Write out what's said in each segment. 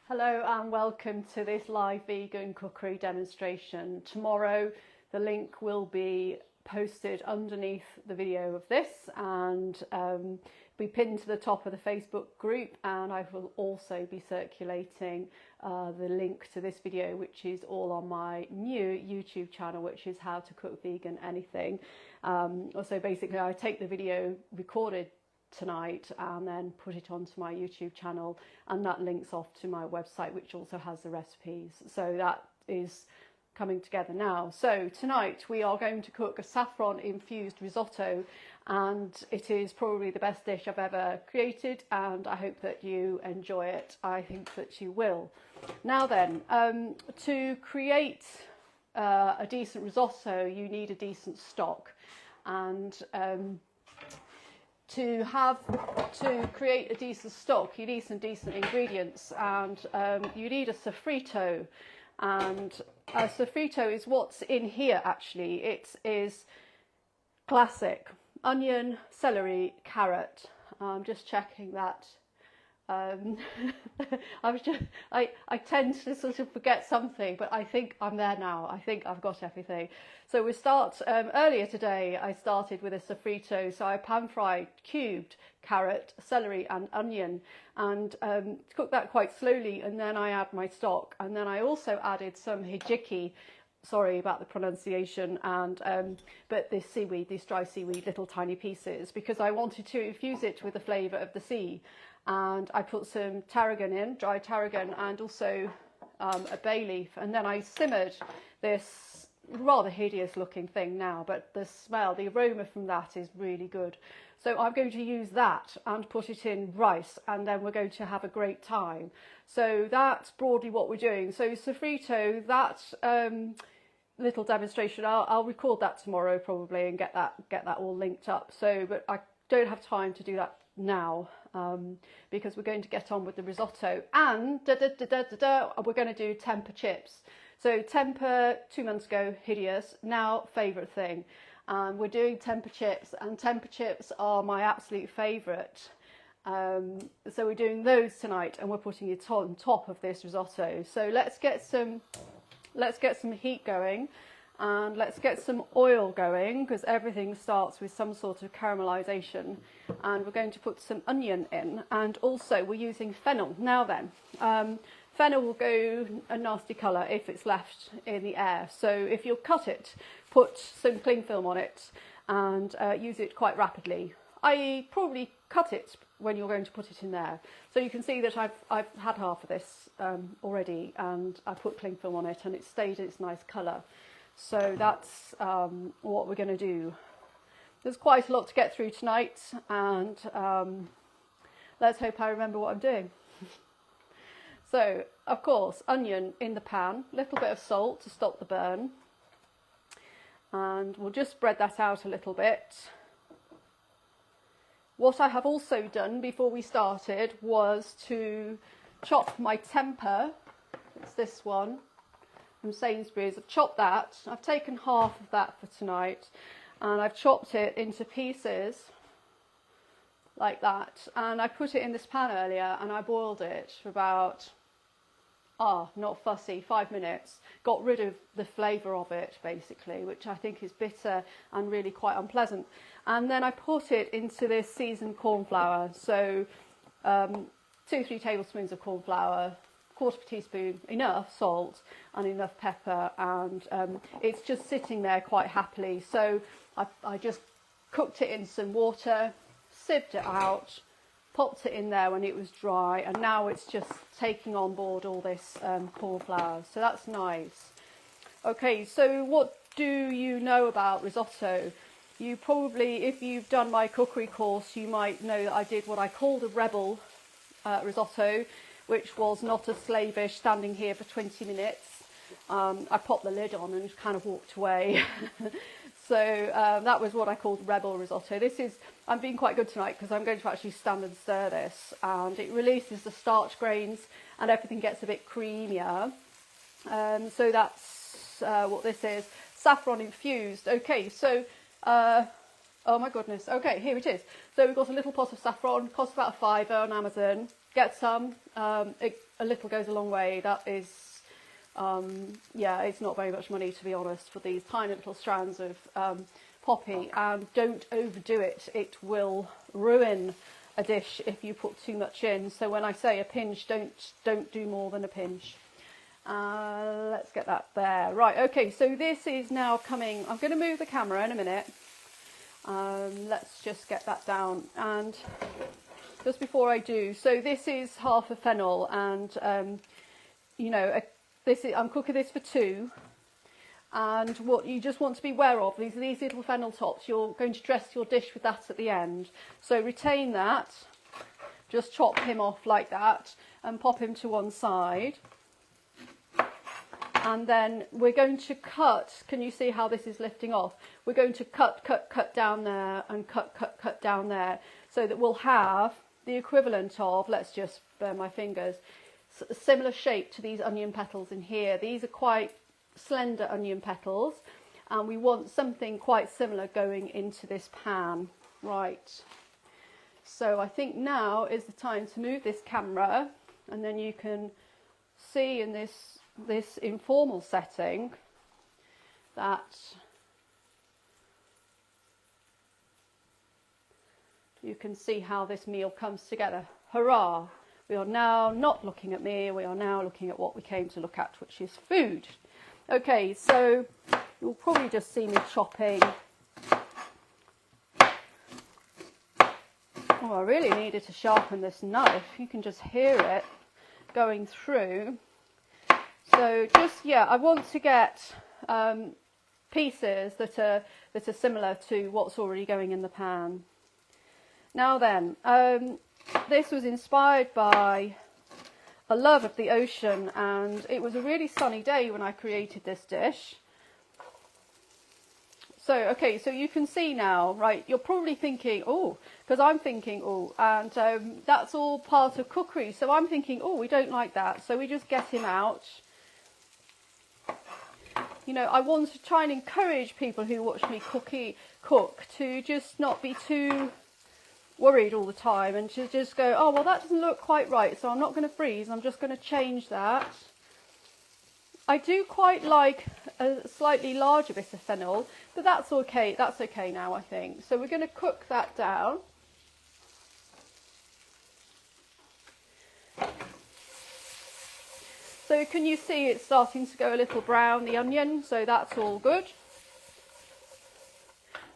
Hello and welcome to this live vegan cookery demonstration. Tomorrow the link will be posted underneath the video of this and be pinned to the top of the Facebook group, and I will also be circulating the link to this video, which is all on my new YouTube channel, which is How to Cook Vegan Anything. So basically I take the video recorded tonight and then put it onto my YouTube channel, and that links off to my website, which also has the recipes. So that is coming together now. So tonight we are going to cook a saffron-infused risotto, and it is probably the best dish I've ever created, and I hope that you enjoy it. I think that you will. Now then, to create a decent risotto you need a decent stock, and to create a decent stock you need some decent ingredients, and you need a sofrito, and a sofrito is what's in here actually. It is classic onion, celery, carrot. I'm just checking that. I tend to sort of forget something, but I think I'm there now. I think I've got everything. So we start, earlier today I started with a sofrito, so I pan fried cubed carrot, celery and onion, and cook that quite slowly, and then I add my stock, and then I also added some hijiki, sorry about the pronunciation, and but this seaweed, this dry seaweed, little tiny pieces, because I wanted to infuse it with the flavour of the sea. And I put some tarragon in, dry tarragon, and also a bay leaf, and then I simmered this rather hideous looking thing now, but the smell, the aroma from that is really good. So I'm going to use that and put it in rice, and then we're going to have a great time. So that's broadly what we're doing. So sofrito, that little demonstration, I'll record that tomorrow probably and get that all linked up. So, but I don't have time to do that now, because we're going to get on with the risotto, and we're going to do tempeh chips. So tempeh 2 months ago, hideous, now favourite thing. We're doing tempeh chips, and tempeh chips are my absolute favourite. So we're doing those tonight, and we're putting it on top of this risotto. So let's get some heat going. And let's get some oil going, because everything starts with some sort of caramelization, and we're going to put some onion in, and also we're using fennel. Now then, fennel will go a nasty colour if it's left in the air, so if you'll cut it, put some cling film on it and use it quite rapidly. I probably cut it when you're going to put it in there. So you can see that I've had half of this already, and I put cling film on it, and it stayed its nice colour. So that's what we're going to do. There's quite a lot to get through tonight, and let's hope I remember what I'm doing. So, of course, onion in the pan, a little bit of salt to stop the burn, and we'll just spread that out a little bit. What I have also done before we started was to chop my tempeh. It's this one from Sainsbury's. I've chopped that. I've taken half of that for tonight, and I've chopped it into pieces like that, and I put it in this pan earlier, and I boiled it for about not fussy, 5 minutes. Got rid of the flavour of it basically, which I think is bitter and really quite unpleasant, and then I put it into this seasoned corn flour. So 2-3 tablespoons of corn flour, 1/4 teaspoon, enough salt and enough pepper, and it's just sitting there quite happily. So I just cooked it in some water, sieved it out, popped it in there when it was dry, and now it's just taking on board all this corn flour, so that's nice. Okay, so what do you know about risotto? You probably, if you've done my cookery course, you might know that I did what I called a rebel risotto, which was not a slavish standing here for 20 minutes. I popped the lid on and kind of walked away. So that was what I called rebel risotto. This is, I'm being quite good tonight because I'm going to actually stand and stir this, and it releases the starch grains and everything gets a bit creamier. So that's what this is, saffron-infused. Okay, so oh my goodness. Okay, here it is. So we've got a little pot of saffron, costs about £5 on Amazon. get some. A little goes a long way. That is, yeah, it's not very much money, to be honest, for these tiny little strands of poppy. And don't overdo it. It will ruin a dish if you put too much in. So when I say a pinch, don't do more than a pinch. Let's get that there. Right, okay, so this is now coming. I'm going to move the camera in a minute. Let's just get that down. And just before I do, so this is half a fennel, and you know, I'm cooking this for 2. And what you just want to be aware of, these little fennel tops, you're going to dress your dish with that at the end. So retain that, just chop him off like that and pop him to one side. And then we're going to cut, can you see how this is lifting off? We're going to cut down there and cut down there, so that we'll have the equivalent of, let's just burn my fingers, a similar shape to these onion petals in here. These are quite slender onion petals, and we want something quite similar going into this pan. Right, so I think now is the time to move this camera, and then you can see in this informal setting that you can see how this meal comes together. Hurrah! We are now not looking at me, we are now looking at what we came to look at, which is food. Okay, so you'll probably just see me chopping. Oh, I really needed to sharpen this knife. You can just hear it going through. So just, yeah, I want to get pieces that are similar to what's already going in the pan. Now then, this was inspired by a love of the ocean, and it was a really sunny day when I created this dish. So, okay, so you can see now, right, you're probably thinking, oh, because I'm thinking, oh, and that's all part of cookery. So I'm thinking, oh, we don't like that. So we just get him out. You know, I want to try and encourage people who watch me cook to just not be too worried all the time, and to just go, oh, well, that doesn't look quite right, so I'm not going to freeze, I'm just going to change that. I do quite like a slightly larger bit of fennel, but that's okay now, I think. So we're going to cook that down. So can you see it's starting to go a little brown, the onion, so that's all good.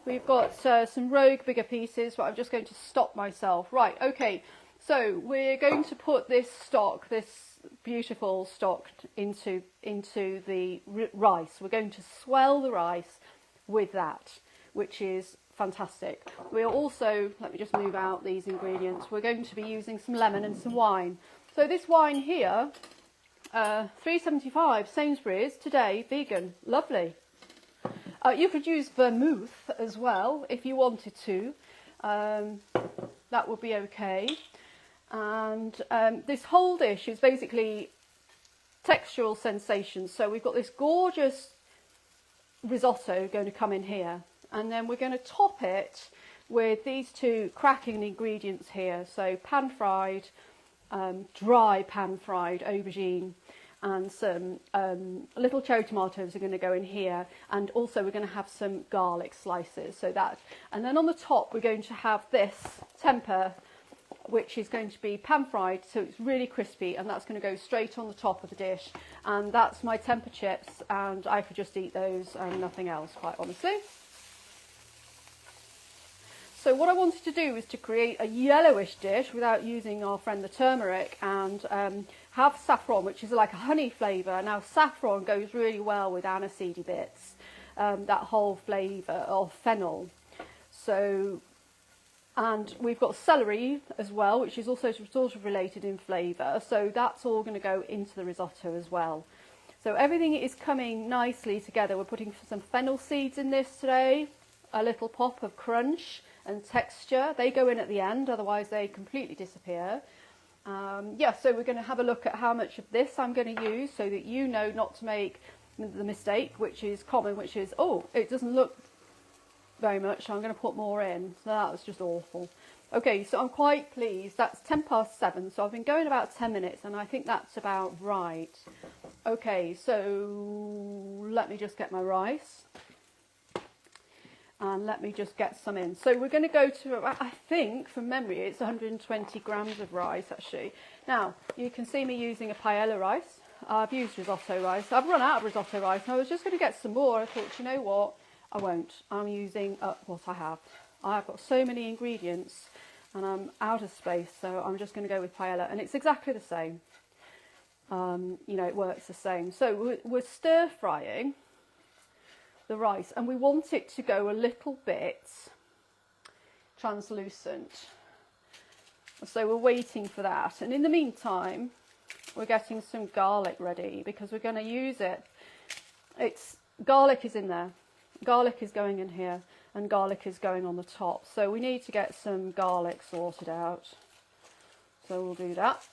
We've got some rogue bigger pieces, but I'm just going to stop myself. Right, okay, so we're going to put this stock, this beautiful stock, into the rice. We're going to swell the rice with that, which is fantastic. We're also, let me just move out these ingredients, we're going to be using some lemon and some wine. So this wine here, $3.75 Sainsbury's today, vegan, lovely. You could use vermouth as well if you wanted to. That would be okay. And this whole dish is basically textural sensations. So we've got this gorgeous risotto going to come in here, and then we're going to top it with these 2 cracking ingredients here. So pan-fried, dry pan-fried aubergine, and some little cherry tomatoes are going to go in here, and also we're going to have some garlic slices, so that, and then on the top we're going to have this tempeh, which is going to be pan fried, so it's really crispy, and that's going to go straight on the top of the dish. And that's my tempeh chips, and I could just eat those and nothing else, quite honestly. So what I wanted to do is to create a yellowish dish without using our friend the turmeric, and have saffron, which is like a honey flavour. Now saffron goes really well with aniseedy bits, that whole flavour of fennel. So, and we've got celery as well, which is also sort of related in flavour. So that's all going to go into the risotto as well. So everything is coming nicely together. We're putting some fennel seeds in this today, a little pop of crunch and texture. They go in at the end, otherwise they completely disappear. Yeah, so we're going to have a look at how much of this I'm going to use, so that you know not to make the mistake, which is common, which is, oh, it doesn't look very much, so I'm going to put more in. So that was just awful. Okay, so I'm quite pleased. That's 7:10, so I've been going about 10 minutes, and I think that's about right. Okay, so let me just get my rice. And let me just get some in. So we're going to go to, I think, from memory, it's 120 grams of rice, actually. Now, you can see me using a paella rice. I've used risotto rice. I've run out of risotto rice, and I was just going to get some more. I thought, you know what? I won't. I'm using what I have. I've got so many ingredients, and I'm out of space, so I'm just going to go with paella. And it's exactly the same. You know, it works the same. So we're stir frying the rice, and we want it to go a little bit translucent. So we're waiting for that. And in the meantime, we're getting some garlic ready because we're going to use it. Garlic is in there. Garlic is going in here, and garlic is going on the top. So we need to get some garlic sorted out. So we'll do that.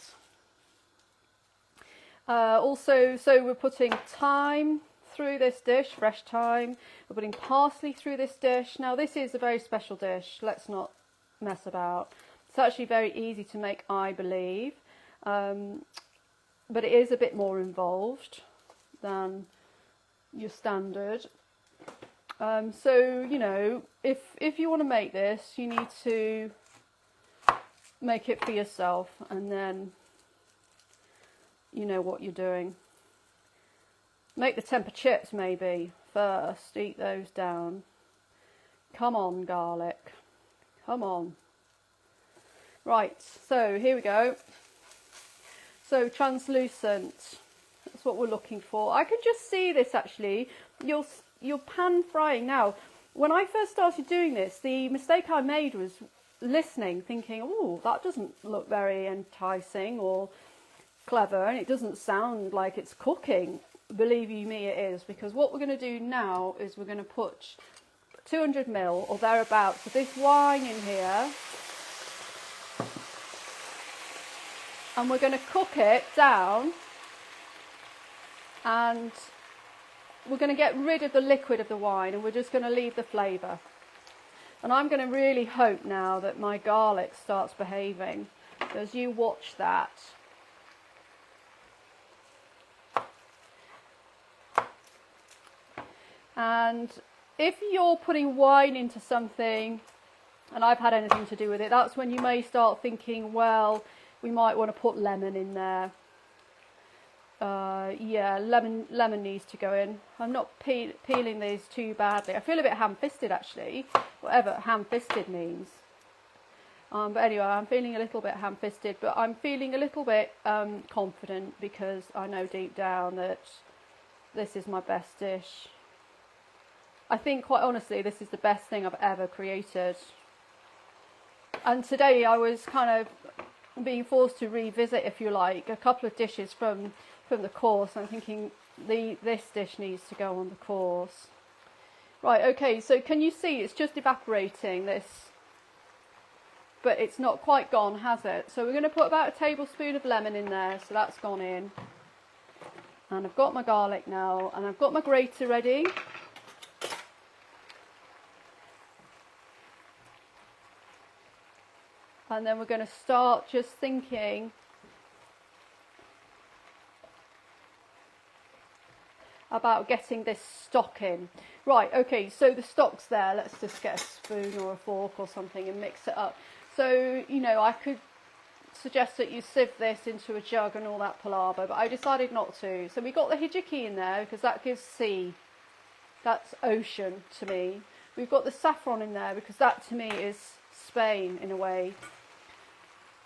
Also, so we're putting thyme through this dish, fresh thyme. We're putting parsley through this dish. Now this is a very special dish, let's not mess about. It's actually very easy to make, I believe, but it is a bit more involved than your standard. So, you know, if you want to make this, you need to make it for yourself, and then you know what you're doing. Make the Tempeh chips maybe first, eat those down. Come on, garlic, come on. Right, so here we go. So translucent, that's what we're looking for. I can just see this actually, you're pan frying. Now, when I first started doing this, the mistake I made was listening, thinking, oh, that doesn't look very enticing or clever, and it doesn't sound like it's cooking. Believe you me, it is, because what we're going to do now is we're going to put 200 ml or thereabouts of this wine in here, and we're going to cook it down, and we're going to get rid of the liquid of the wine, and we're just going to leave the flavour. And I'm going to really hope now that my garlic starts behaving, as you watch that. And if you're putting wine into something, and I've had anything to do with it, that's when you may start thinking, well, we might want to put lemon in there. Yeah, lemon needs to go in. I'm not peeling these too badly. I feel a bit ham-fisted actually, whatever ham-fisted means. But anyway, I'm feeling a little bit ham-fisted, but I'm feeling a little bit confident, because I know deep down that this is my best dish. I think, quite honestly, this is the best thing I've ever created. And today I was kind of being forced to revisit, if you like, a couple of dishes from the course. I'm thinking this dish needs to go on the course. Right, okay, so can you see it's just evaporating this, but it's not quite gone, has it? So we're going to put about a tablespoon of lemon in there, so that's gone in. And I've got my garlic now, and I've got my grater ready. And then we're going to start just thinking about getting this stock in. Right, okay, so the stock's there. Let's just get a spoon or a fork or something and mix it up. So, you know, I could suggest that you sieve this into a jug and all that palaver, but I decided not to. So we got the hijiki in there because that gives sea. That's ocean to me. We've got the saffron in there because that to me is Spain in a way.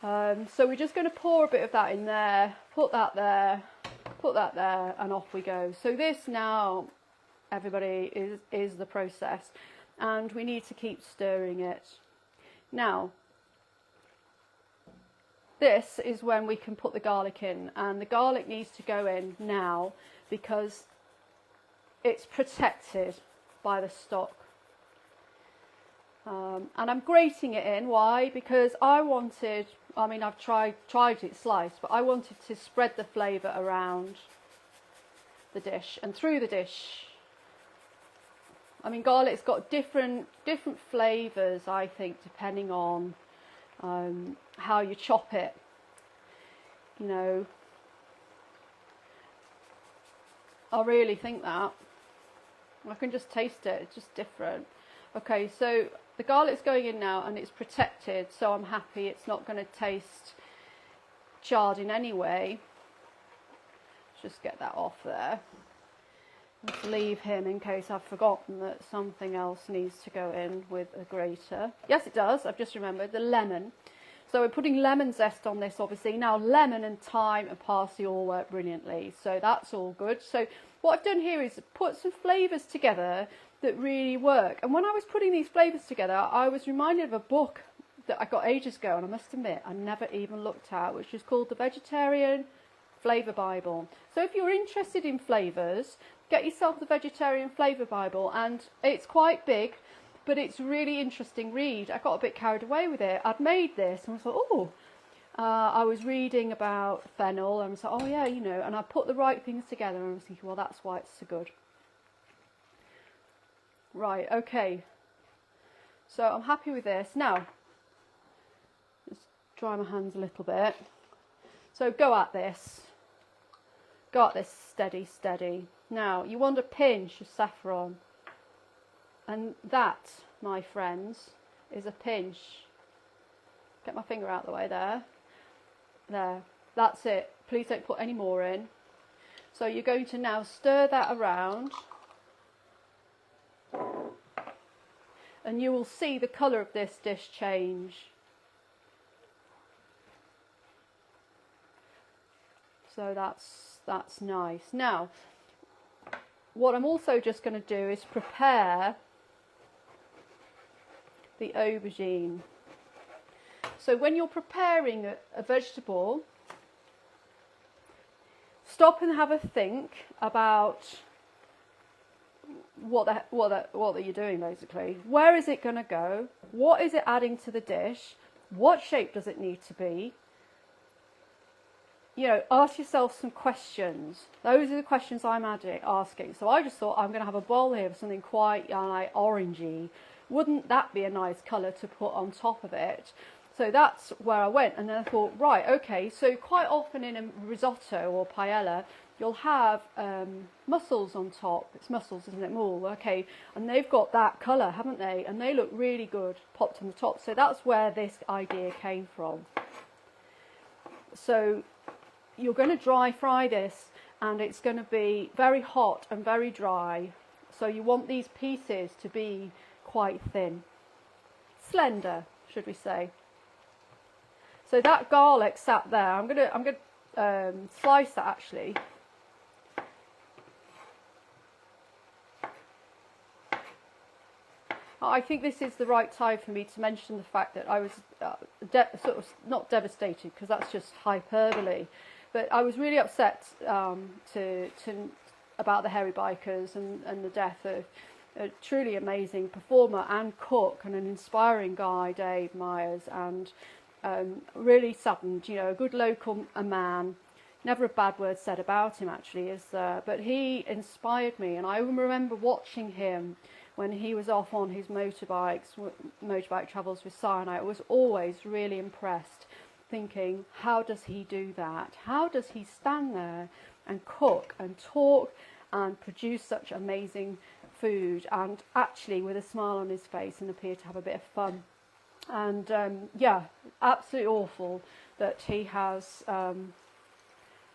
So we're just going to pour a bit of that in there, put that there, and off we go. So this now, everybody, is the process, and we need to keep stirring it. Now, this is when we can put the garlic in, and the garlic needs to go in now because it's protected by the stock. And I'm grating it in. Why? Because I wanted, I mean, I've tried it sliced, but I wanted to spread the flavour around the dish and through the dish. I mean, garlic's got different flavours, I think, depending on how you chop it, you know. I really think that. I can just taste it, it's just different. Okay, so the garlic's going in now and it's protected, so I'm happy it's not going to taste charred in any way. Just get that off there. Just leave him in case I've forgotten that something else needs to go in with a grater. Yes, it does. I've just remembered the lemon. So we're putting lemon zest on this, obviously. Now, lemon and thyme and parsley all work brilliantly, so that's all good. So what I've done here is put some flavours together that really work. And when I was putting these flavours together, I was reminded of a book that I got ages ago, and I must admit I never even looked at, which is called The Vegetarian Flavour Bible. So if you're interested in flavours, get yourself the Vegetarian Flavour Bible, and it's quite big, but it's a really interesting read. I got a bit carried away with it. I'd made this and I thought, oh, I was reading about fennel and I was like, oh yeah, you know, and I put the right things together and I was thinking, well, that's why it's so good. Right, okay. So I'm happy with this. Now, let's dry my hands a little bit. So go at this. Go at this steady, steady. Now, you want a pinch of saffron. And that, my friends, is a pinch. Get my finger out of the way there. There. That's it. Please don't put any more in. So you're going to now stir that around. And you will see the colour of this dish change. So that's nice. Now, what I'm also just going to do is prepare the aubergine. So when you're preparing a vegetable, stop and have a think about what you're doing, basically. Where is it going to go? What is it adding to the dish? What shape does it need to be? You know, ask yourself some questions. Those are the questions I'm asking. So I just thought, I'm going to have a bowl here of something quite like orangey. Wouldn't that be a nice colour to put on top of it? So that's where I went. And then I thought, right, okay, so quite often in a risotto or paella, you'll have mussels on top. It's mussels, isn't it? Moules, okay. And they've got that colour, haven't they? And they look really good popped on the top. So that's where this idea came from. So you're going to dry fry this, and it's going to be very hot and very dry. So you want these pieces to be quite thin. Slender, should we say. So that garlic sat there. I'm going to slice that actually. I think this is the right time for me to mention the fact that I was sort of not devastated, because that's just hyperbole, but I was really upset about the hairy bikers and the death of a truly amazing performer and cook and an inspiring guy, Dave Myers, and really saddened. You know, a good local man. Never a bad word said about him, actually, is there? But he inspired me, and I remember watching him when he was off on his motorbike travels with Sinai. I was always really impressed, thinking, how does he do that? How does he stand there and cook and talk and produce such amazing food, and actually with a smile on his face and appear to have a bit of fun? And yeah, absolutely awful that he has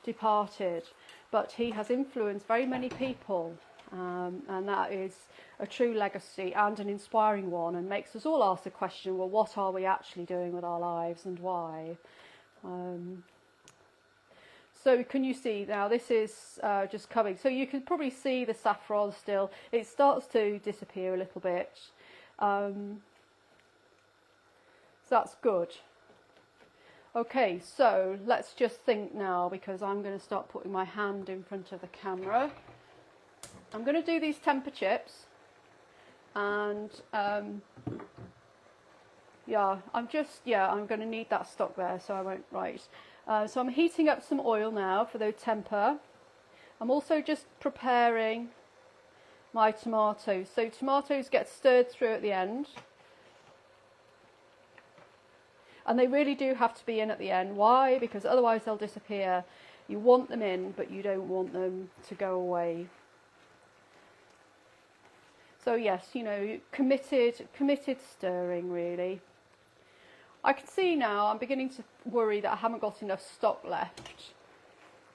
departed, but he has influenced very many people, and that is a true legacy and an inspiring one, and makes us all ask the question, well, what are we actually doing with our lives and why? So can you see now, this is just coming, so you can probably see the saffron still. It starts to disappear a little bit, so that's good. Okay, so let's just think now, because I'm going to start putting my hand in front of the camera. I'm going to do these Tempeh chips, and yeah, I'm going to need that stock there, so I won't write. So I'm heating up some oil now for those Tempeh. I'm also just preparing my tomatoes. So tomatoes get stirred through at the end. And they really do have to be in at the end. Why? Because otherwise they'll disappear. You want them in, but you don't want them to go away. So yes, you know, committed stirring really. I can see now, I'm beginning to worry that I haven't got enough stock left.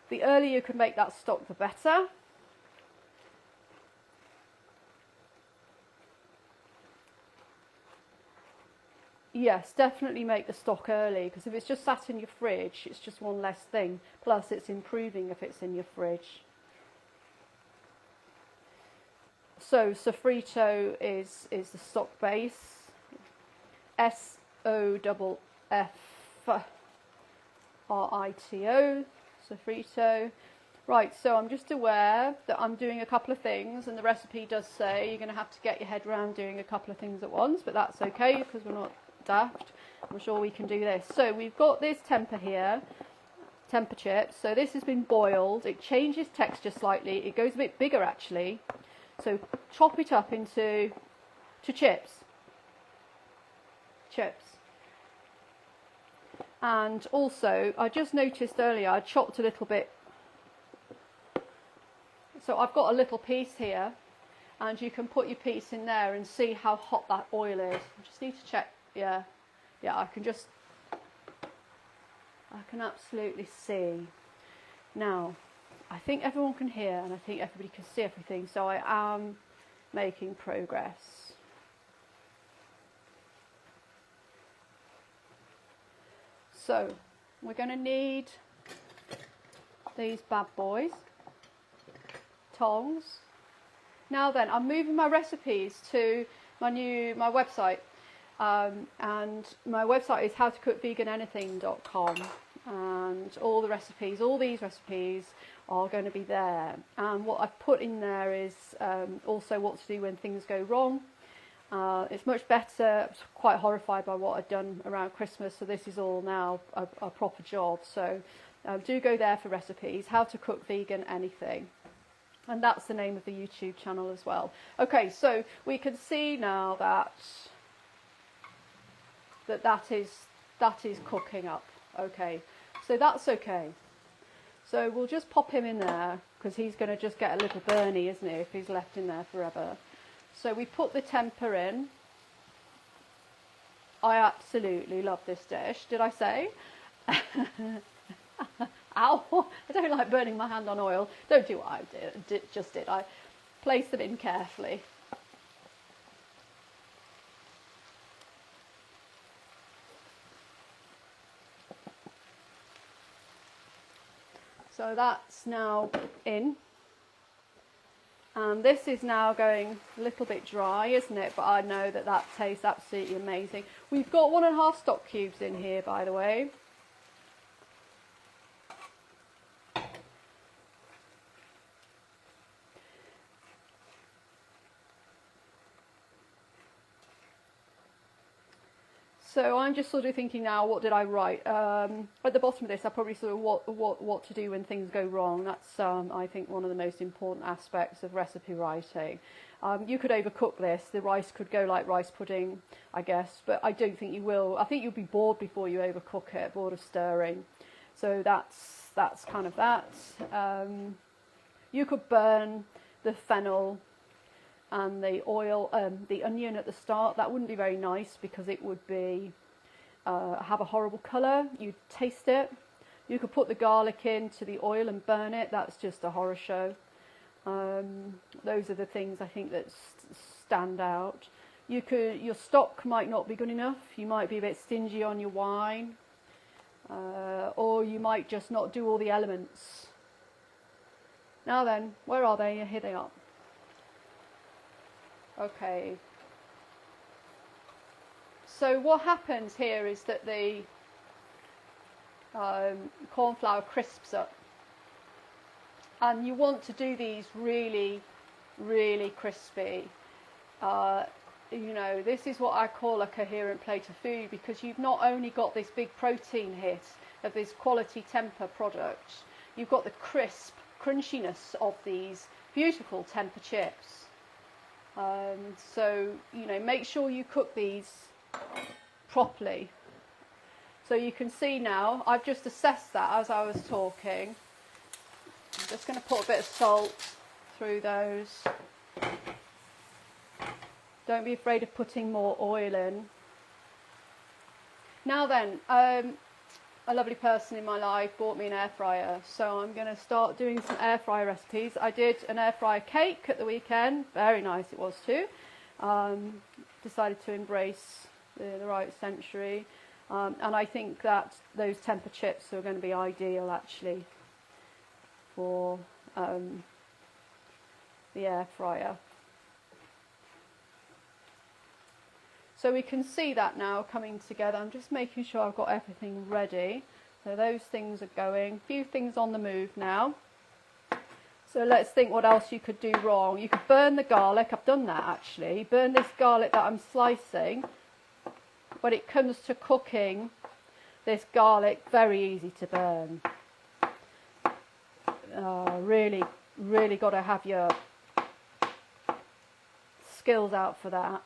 The earlier you can make that stock, the better. Yes, definitely make the stock early, because if it's just sat in your fridge, it's just one less thing. Plus, it's improving if it's in your fridge. So, Saffrito is the stock base. Saffrito, Saffrito. Right, so I'm just aware that I'm doing a couple of things, and the recipe does say you're going to have to get your head around doing a couple of things at once, but that's okay because we're not daft. I'm sure we can do this. So we've got this tempeh here, tempeh chips. So this has been boiled. It changes texture slightly. It goes a bit bigger actually. So chop it up into chips. And also, I just noticed earlier I chopped a little bit. So I've got a little piece here, and you can put your piece in there and see how hot that oil is. I just need to check. Yeah, I can absolutely see. Now, I think everyone can hear, and I think everybody can see everything, so I am making progress. So, we're going to need these bad boys, tongs. Now then, I'm moving my recipes to my website. And my website is howtocookvegananything.com, and all these recipes are going to be there. And what I've put in there is also what to do when things go wrong. It's much better. I'm quite horrified by what I've done around Christmas, so this is all now a proper job. So do go there for recipes, How to Cook Vegan Anything. And that's the name of the YouTube channel as well. Okay, so we can see now that that is cooking up. Okay, so that's okay. So we'll just pop him in there, because he's going to just get a little burny, isn't he, if he's left in there forever. So we put the tempeh in. I absolutely love this dish. Did I say? Ow! I don't like burning my hand on oil. Don't do what I just did. I placed them in carefully. So that's now in, and this is now going a little bit dry, isn't it? But I know that tastes absolutely amazing. We've got 1.5 stock cubes in here, by the way. So I'm just sort of thinking now, what did I write? At the bottom of this, I probably sort of what to do when things go wrong. That's, I think, one of the most important aspects of recipe writing. You could overcook this. The rice could go like rice pudding, I guess, but I don't think you will. I think you'll be bored before you overcook it, bored of stirring. So that's kind of that. You could burn the fennel and the oil, the onion at the start. That wouldn't be very nice because it would be have a horrible colour. You'd taste it. You could put the garlic into the oil and burn it. That's just a horror show. Those are the things I think that stand out. Your stock might not be good enough. You might be a bit stingy on your wine, or you might just not do all the elements. Now then, where are they? Here they are. Okay, so what happens here is that the corn flour crisps up, and you want to do these really, really crispy. You know, this is what I call a coherent plate of food, because you've not only got this big protein hit of this quality tempeh product, you've got the crisp crunchiness of these beautiful tempeh chips. So, you know, make sure you cook these properly. So you can see now, I've just assessed that as I was talking. I'm just going to put a bit of salt through those. Don't be afraid of putting more oil in. Now then, a lovely person in my life bought me an air fryer, so I'm going to start doing some air fryer recipes. I did an air fryer cake at the weekend, very nice it was too. Decided to embrace the right century, and I think that those Tempeh chips are going to be ideal actually for the air fryer. So we can see that now coming together. I'm just making sure I've got everything ready. So those things are going. A few things on the move now. So let's think what else you could do wrong. You could burn the garlic. I've done that actually. Burn this garlic that I'm slicing. When it comes to cooking this garlic, very easy to burn. Really got to have your skills out for that.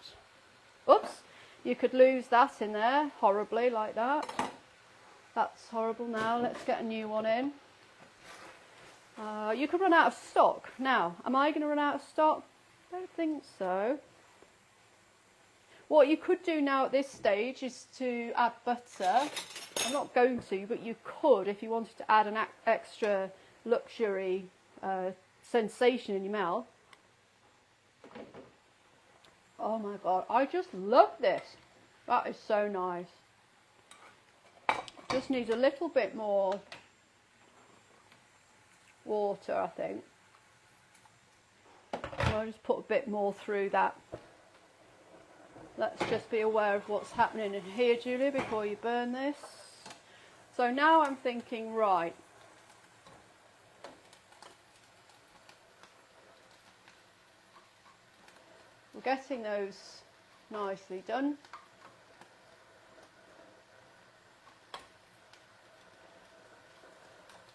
Oops, you could lose that in there horribly like that. That's horrible. Now let's get a new one in. You could run out of stock. Now, am I going to run out of stock? I don't think so. What you could do now at this stage is to add butter. I'm not going to, but you could if you wanted to add an extra luxury sensation in your mouth. Oh my god, I just love this. That is so nice. Just needs a little bit more water, I think. I'll just put a bit more through that. Let's just be aware of what's happening in here, Julie, before you burn this. So now I'm thinking, right. We're getting those nicely done.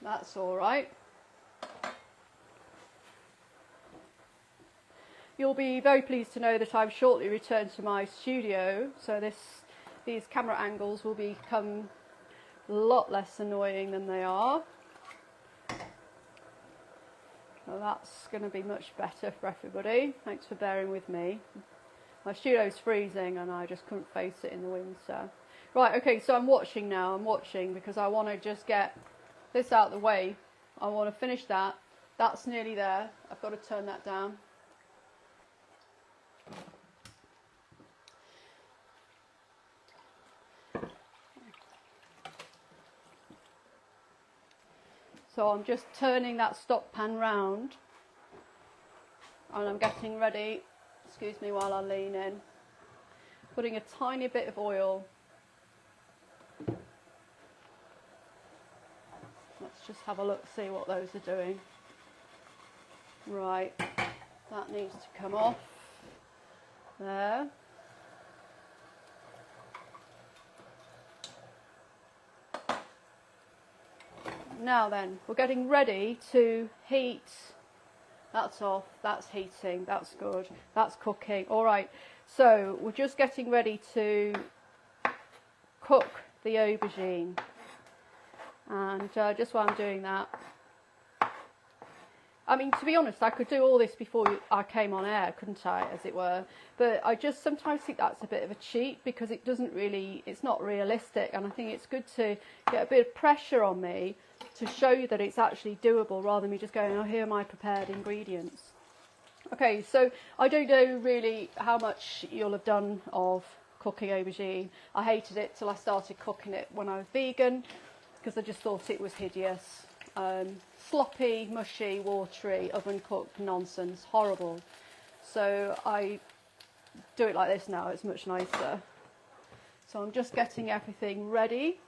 That's all right. You'll be very pleased to know that I've shortly returned to my studio, so these camera angles will become a lot less annoying than they are. So that's going to be much better for everybody. Thanks for bearing with me. My studio's freezing and I just couldn't face it in the winter. Right, okay, so I'm watching now. I'm watching because I want to just get this out of the way. I want to finish that. That's nearly there. I've got to turn that down. So I'm just turning that stock pan round and I'm getting ready, excuse me while I lean in, putting a tiny bit of oil. Let's just have a look, see what those are doing. Right, that needs to come off there. Now then, we're getting ready to heat. That's off, that's heating, that's good, that's cooking. All right, so we're just getting ready to cook the aubergine. And just while I'm doing that, I mean, to be honest, I could do all this before I came on air, couldn't I, as it were? But I just sometimes think that's a bit of a cheat because it doesn't really, it's not realistic. And I think it's good to get a bit of pressure on me to show you that it's actually doable rather than me just going, oh, here are my prepared ingredients. Okay, so I don't know really how much you'll have done of cooking aubergine. I hated it till I started cooking it when I was vegan because I just thought it was hideous. Sloppy, mushy, watery, oven cooked nonsense, horrible. So I do it like this now, it's much nicer. So I'm just getting everything ready.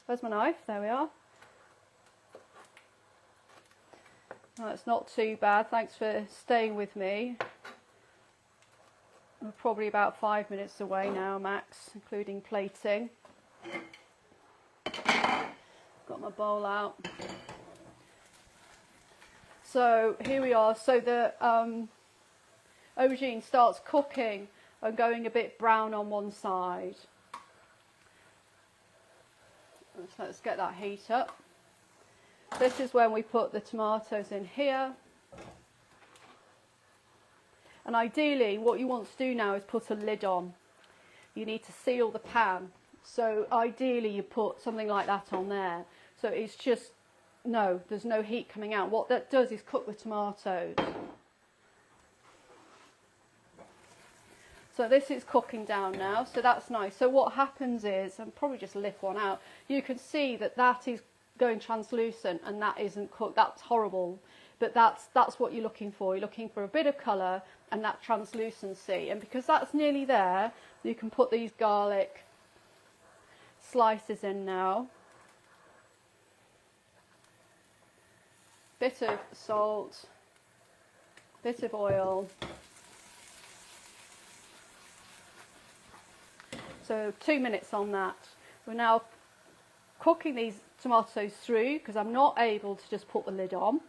Where's my knife? There we are. That's not too bad, thanks for staying with me. We're probably about 5 minutes away now, max, including plating. Got my bowl out. So here we are. So the aubergine starts cooking and going a bit brown on one side. So let's get that heat up. This is when we put the tomatoes in here. And ideally, what you want to do now is put a lid on. You need to seal the pan. So ideally, you put something like that on there. So it's just, no, there's no heat coming out. What that does is cook the tomatoes. So this is cooking down now, so that's nice. So what happens is, I'll probably just lift one out, you can see that that is going translucent and that isn't cooked. That's horrible, but that's what you're looking for. You're looking for a bit of colour and that translucency. And because that's nearly there, you can put these garlic slices in now. Bit of salt, bit of oil. So 2 minutes on that. We're now cooking these tomatoes through because I'm not able to just put the lid on.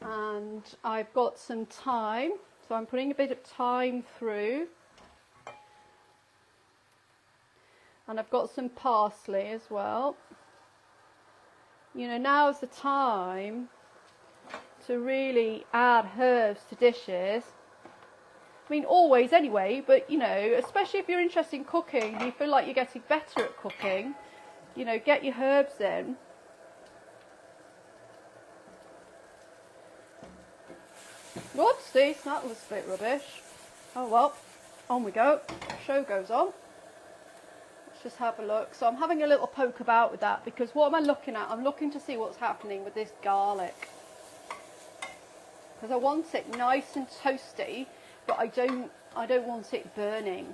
And I've got some thyme, so I'm putting a bit of thyme through. And I've got some parsley as well. You know, now's the time to really add herbs to dishes. I mean, always anyway, but you know, especially if you're interested in cooking and you feel like you're getting better at cooking, you know, get your herbs in. Whoopsies, that was a bit rubbish. Oh well, on we go. Show goes on. Let's just have a look. So I'm having a little poke about with that because what am I looking at? I'm looking to see what's happening with this garlic. Because I want it nice and toasty, but I don't want it burning.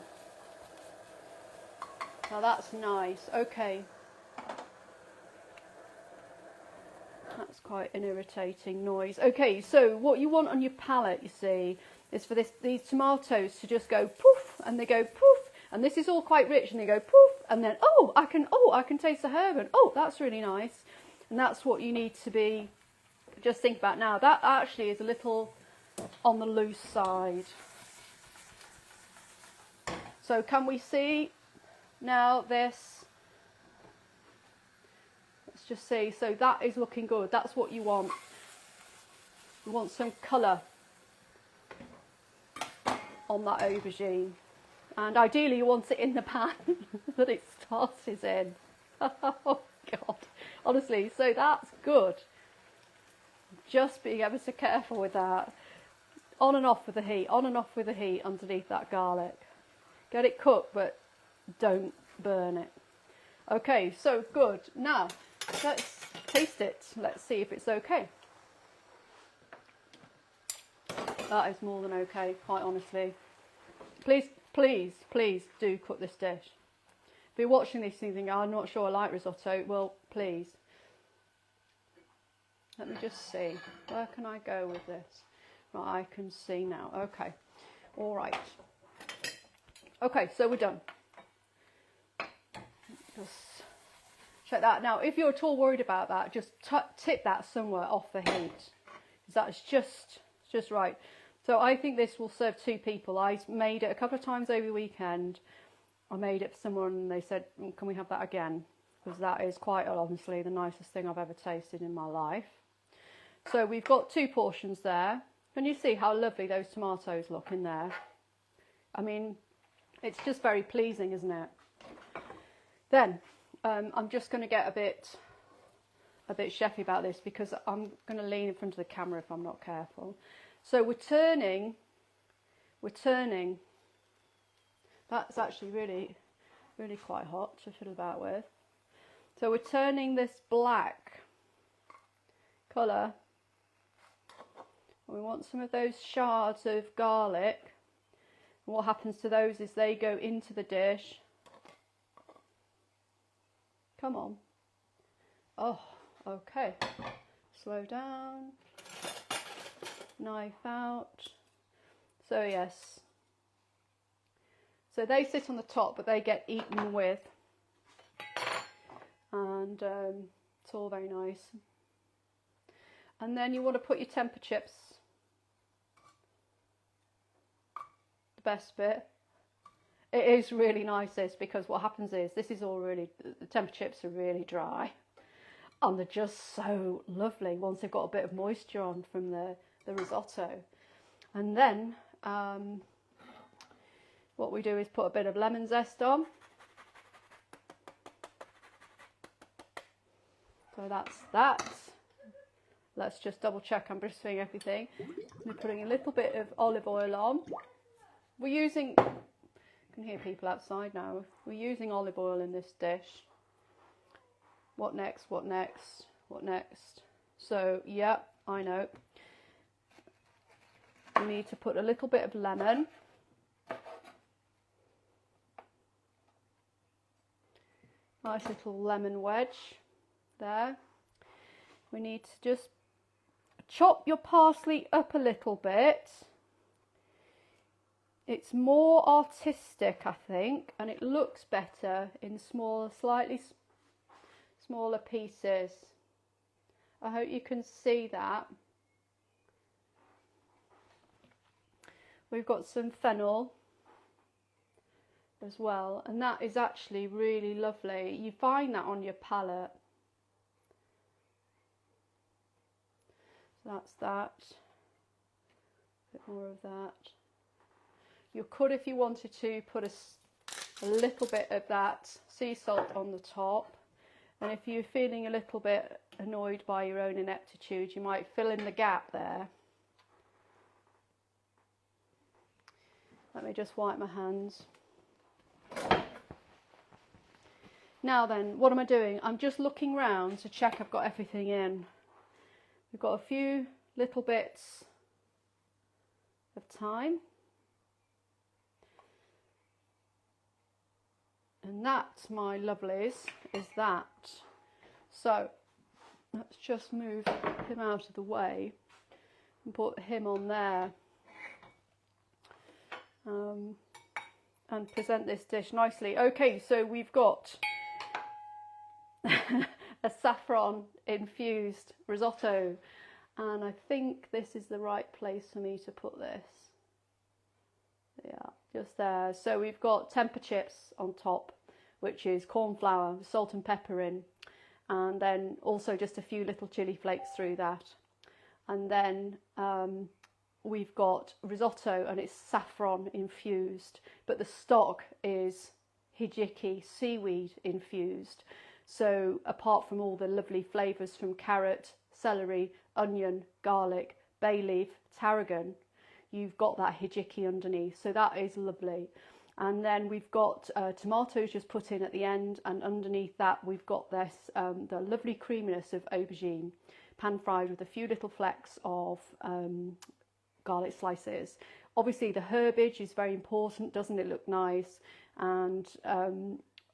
Now that's nice. Okay. That's quite an irritating noise. Okay, so what you want on your palette, you see, is for these tomatoes to just go poof, and they go poof, and this is all quite rich, and they go poof, and then I can taste the herb, and that's really nice, and that's what you need to be. Just think about now. That actually is a little on the loose side. So can we see now this? Let's just see. So that is looking good. That's what you want. You want some colour on that aubergine. And ideally you want it in the pan that it starts in. Oh God. Honestly, so that's good. Just being ever so careful with that. On and off with the heat, on and off with the heat underneath that garlic. Get it cooked, but don't burn it. Okay, so good. Now, let's taste it. Let's see if it's okay. That is more than okay, quite honestly. Please, please, please do cook this dish. If you're watching this thinking, I'm not sure I like risotto, well, please. Let me just see. Where can I go with this? Right, I can see now. Okay. All right. Okay, so we're done. Just check that. Now, if you're at all worried about that, just tip that somewhere off the heat. That's just right. So I think this will serve 2 people. I made it a couple of times over the weekend. I made it for someone and they said, can we have that again? Because that is quite honestly the nicest thing I've ever tasted in my life. So we've got 2 portions there. Can you see how lovely those tomatoes look in there? I mean, it's just very pleasing, isn't it? Then I'm just going to get a bit chefy about this because I'm going to lean in front of the camera if I'm not careful. So we're turning. That's actually really, really quite hot to fiddle about with. So we're turning this black colour. We want some of those shards of garlic. And what happens to those is they go into the dish. Come on. Oh, okay. Slow down. Knife out. So yes. So they sit on the top, but they get eaten with. And it's all very nice. And then you want to put your Tempeh chips best bit. It is really nice this, because what happens is this is all really, the Tempeh chips are really dry and they're just so lovely once they've got a bit of moisture on from the risotto. And then what we do is put a bit of lemon zest on. So that's that. Let's just double check I'm doing everything. We're putting a little bit of olive oil on. We're using, I can hear people outside now. We're using olive oil in this dish. What next? What next? What next? So, yeah, I know. We need to put a little bit of lemon. Nice little lemon wedge there. We need to just chop your parsley up a little bit. It's more artistic, I think, and it looks better in smaller, slightly smaller pieces. I hope you can see that. We've got some fennel as well, and that is actually really lovely. You find that on your palette. So that's that. A bit more of that. You could, if you wanted to, put a little bit of that sea salt on the top. And if you're feeling a little bit annoyed by your own ineptitude, you might fill in the gap there. Let me just wipe my hands. Now then, what am I doing? I'm just looking round to check I've got everything in. We've got a few little bits of thyme. And that, my lovelies, is that. So let's just move him out of the way and put him on there. And present this dish nicely. Okay, so we've got a saffron-infused risotto, and I think this is the right place for me to put this. Yeah, just there. So we've got tempeh chips on top, which is corn flour with salt and pepper in, and then also just a few little chili flakes through that. And then we've got risotto, and it's saffron infused, but the stock is hijiki seaweed infused. So apart from all the lovely flavours from carrot, celery, onion, garlic, bay leaf, tarragon, you've got that hijiki underneath, so that is lovely. And then we've got tomatoes just put in at the end, and underneath that we've got this the lovely creaminess of aubergine, pan fried with a few little flecks of garlic slices. Obviously the herbage is very important, doesn't it look nice? And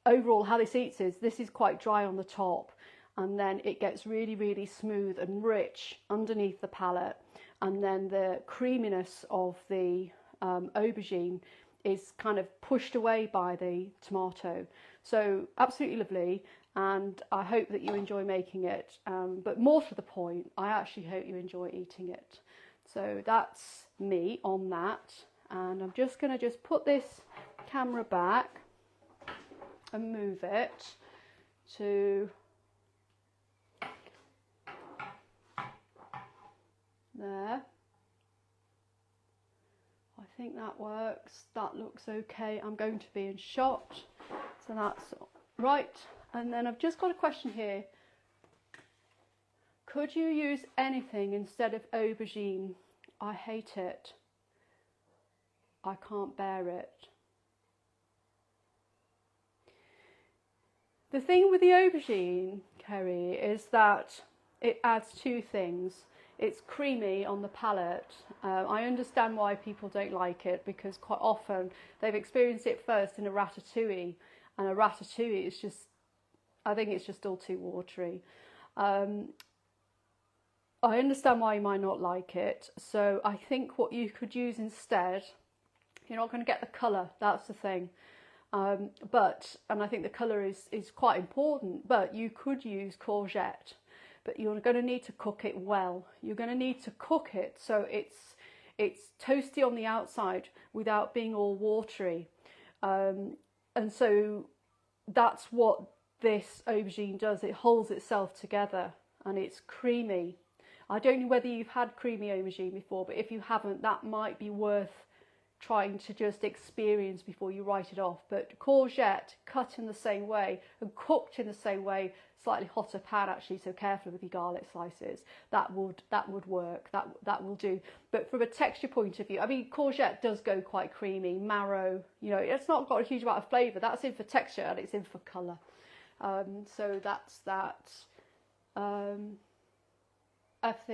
overall how this eats is, this is quite dry on the top, and then it gets really, really smooth and rich underneath the palate, and then the creaminess of the aubergine is kind of pushed away by the tomato. So absolutely lovely, and I hope that you enjoy making it, but more to the point, I actually hope you enjoy eating it. So that's me on that, and I'm just going to just put this camera back and move it to there. I think that works. That looks okay. I'm going to be in shot, so that's right. And then I've just got a question here. Could you use anything instead of aubergine? I hate it. I can't bear it. The thing with the aubergine, Kerry, is that it adds two things. It's creamy on the palate. I understand why people don't like it, because quite often they've experienced it first in a ratatouille, and a ratatouille is just, I think it's just all too watery. I understand why you might not like it, so I think what you could use instead, you're not going to get the colour, that's the thing. And I think the colour is quite important, but you could use courgette, but you're going to need to cook it well. You're going to need to cook it so it's toasty on the outside without being all watery. And so that's what this aubergine does. It holds itself together and it's creamy. I don't know whether you've had creamy aubergine before, but if you haven't, that might be worth trying to just experience before you write it off. But courgette cut in the same way and cooked in the same way, slightly hotter pan actually, so careful with your garlic slices, that would work, that will do. But from a texture point of view, I mean, courgette does go quite creamy, marrow, you know, it's not got a huge amount of flavour. That's in for texture and it's in for colour. So that's that. I think